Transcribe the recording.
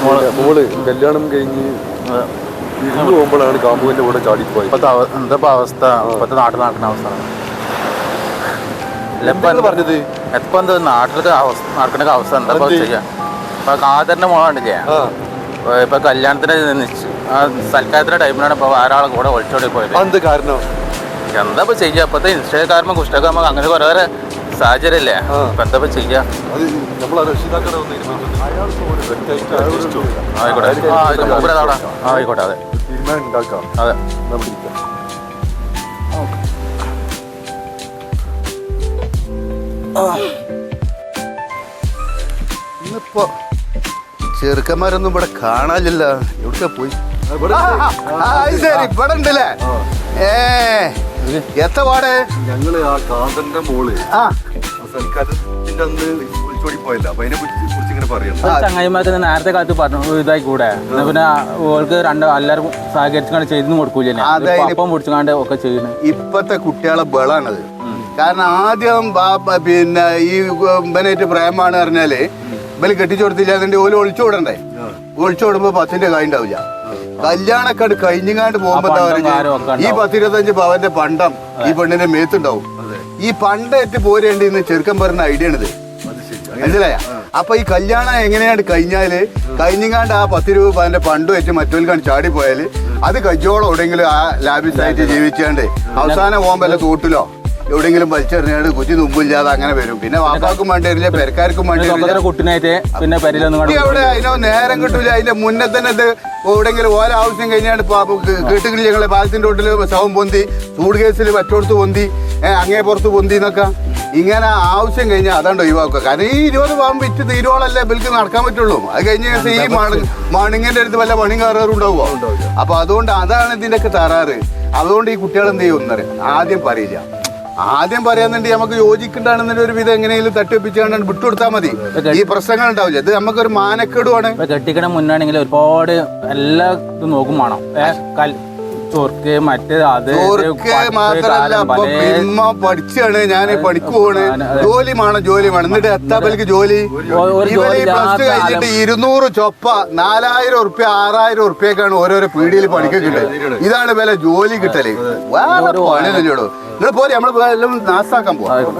മോള് കല്യാണം കഴിഞ്ഞ് ഇരുന്ന് പോകുമ്പോഴാണ് കാമുവിന്റെ കൂടെ ചാടിപ്പോയി. എന്താ അവസ്ഥ? ഇപ്പത്തെ നാട്ടിൽ നടക്കുന്ന അവസ്ഥ പറഞ്ഞത് എപ്പോ എന്താ നാട്ടിലൊക്കെ നടക്കുന്ന അവസ്ഥ എന്താ ചെയ്യാ? ഇപ്പൊ കാതറിന്റെ മോളാണ്ടില്ലേ, ഇപ്പൊ കല്യാണത്തിന് സൽക്കാരത്തിന്റെ ടൈമിലാണ് ഇപ്പൊ ആരാളെ കൂടെ ഒളിച്ചോടി പോയത്. എന്ത് കാരണം? എന്താ ഇപ്പൊ ചെയ്യാ? ഇപ്പത്തെ ഇൻസ്റ്റാഗ്രാമ കുഷ്ടാഗ്രാമ അങ്ങനെ കുറെ സാഹചര്യം അല്ലേ. ഇപ്പൊ എന്താ ചെയ്യാ? ആയിക്കോട്ടെ അതെ അതെ. ഇന്നിപ്പോ ചെറുക്കന്മാരൊന്നും ഇവിടെ കാണാനില്ല. എവിടെ പോയി? ശരി, ഇവിടെ ഉണ്ടല്ലേ. എത്ര പാട്? ഞങ്ങള് ആ കാന്തന്റെ മോള് സൽക്കാരത്തിന്റെ അന്ന് ഒളിച്ചോടി പോയല്ലോ. അപ്പൊ അതിനെ കുറിച്ച് ഇങ്ങനെ പറയാം. ചങ്ങായിമാർക്ക് നേരത്തെ കാലത്ത് പറഞ്ഞു ഇതായി കൂടെ, പിന്നെ ഓൾക്ക് എല്ലാവർക്കും സഹകരിച്ചാണ് ചെയ്തു കൊടുക്കൂലേ, അപ്പം പൊടിച്ചാണ്ട് ഒക്കെ ചെയ്യുന്നത്. ഇപ്പത്തെ കുട്ടികളെ ബളാണത്. കാരണം ആദ്യം പിന്നെ ഈ ഇവനായിട്ട് പ്രേമാണ് പറഞ്ഞാല് ഇവര് കെട്ടിച്ചു കൊടുത്തില്ല, അതിന്റെ ഓല് ഒളിച്ചോടണ്ടേ. ഒളിച്ചോടുമ്പോ 10ന്റെ കായ് ഉണ്ടാവില്ല. കല്യാണക്കാട് കഴിഞ്ഞാണ്ട് പോകുമ്പോ ഈ 10-25 പവന്റെ പണ്ടം ഈ പെണ്ണിന്റെ മേത്തുണ്ടാവും. ഈ പണ്ടേറ്റ് പോരേണ്ടിന്ന് ചെറുക്കൻ പറഞ്ഞ ഐഡിയ ആണിത്, മനസ്സിലായ? അപ്പൊ ഈ കല്യാണം എങ്ങനെയാണ് കഴിഞ്ഞാല് കഴിഞ്ഞാണ്ട് ആ 10 രൂപ പവന്റെ പണ്ടും വെച്ച് മറ്റൊരുക്കാണ് ചാടിപ്പോയാല് അത് കജ്ജോളം എവിടെയെങ്കിലും ആ ലാബിസായിട്ട് ജീവിച്ചാണ്ട് അവസാനം പോകുമ്പോ തോട്ടിലോ എവിടെയെങ്കിലും വലിച്ചെറിഞ്ഞാണ്ട് കുറ്റി തുമ്പില്ലാതെ അങ്ങനെ വരും. പിന്നെ വാപ്പാക്കും വേണ്ടി വരില്ല, പെരക്കാർക്കും വേണ്ടി വരില്ല. എവിടെ അതിനോ നേരം കിട്ടൂല. അതിന്റെ മുന്നേ തന്നെ ഇത് എവിടെയെങ്കിലും ഓരോ ആവശ്യം കഴിഞ്ഞാണ്ട് കേട്ടുകിളി ഞങ്ങളെ പാലത്തിന്റെ തോട്ടില് ശവം പൊന്തി, ചൂട് കേസിൽ മറ്റോടത്ത് പൊന്തി, അങ്ങേ പുറത്ത് പൊന്തി എന്നൊക്കെ ഇങ്ങനെ ആവശ്യം കഴിഞ്ഞാൽ അതാണ്ട് ഒഴിവാക്കുക. കാരണം ഈ 20 പാവം വിറ്റ് തീരോളല്ലേ ബിൽക്ക് നടക്കാൻ പറ്റുള്ളൂ. അത് കഴിഞ്ഞ ദിവസം ഈ മണിങ്ങിന്റെ അടുത്ത് വല്ല പണിക്കാറും ഉണ്ടാവുമോ? അപ്പൊ അതുകൊണ്ട് അതാണ് ഇതിന്റെ ഒക്കെ തറാറ്. അതുകൊണ്ട് ഈ കുട്ടികൾ എന്ത് ചെയ്യും എന്നറിയാം, ആദ്യം പറയില്ല. ആദ്യം പറയാന്നുണ്ടെങ്കിൽ നമുക്ക് യോജിക്കണ്ടാണെന്നൊരു ഒരു വിധം എങ്ങനെയെങ്കിലും തട്ടിപ്പിച്ചാണ്ട് വിട്ടുകൊടുത്താൽ മതി. ഈ പ്രശ്നങ്ങൾ ഉണ്ടാവില്ല. ഇത് നമുക്കൊരു മാനക്കേടുമാണ്. കെട്ടിക്കണ മുന്നാണെങ്കിൽ ഒരുപാട് എല്ലാ ഇതും നോക്കും വേണം. ചൊർക്ക് മറ്റേത് അത് മാത്രല്ല പഠിച്ചാണ് ഞാൻ പണിക്ക് പോണ്. ജോലി വേണം, ജോലി വേണം. എന്നിട്ട് എത്താപ്പലേക്ക് ജോലി പ്ലസ് ടു കഴിഞ്ഞിട്ട് 200 ചൊപ്പ 4000 ഉറുപ്പ്യ 6000 ഉറുപ്പ്യൊക്കെയാണ് ഓരോരോ പീടിയിൽ പണിക്ക് കിട്ടുന്നത്. ഇതാണ് വില ജോലി കിട്ടല്. വേറെ പണിയൊന്നുമില്ലടോ. നിങ്ങൾ പോലെ നമ്മള് എല്ലാം നാസാക്കാൻ പോവാം.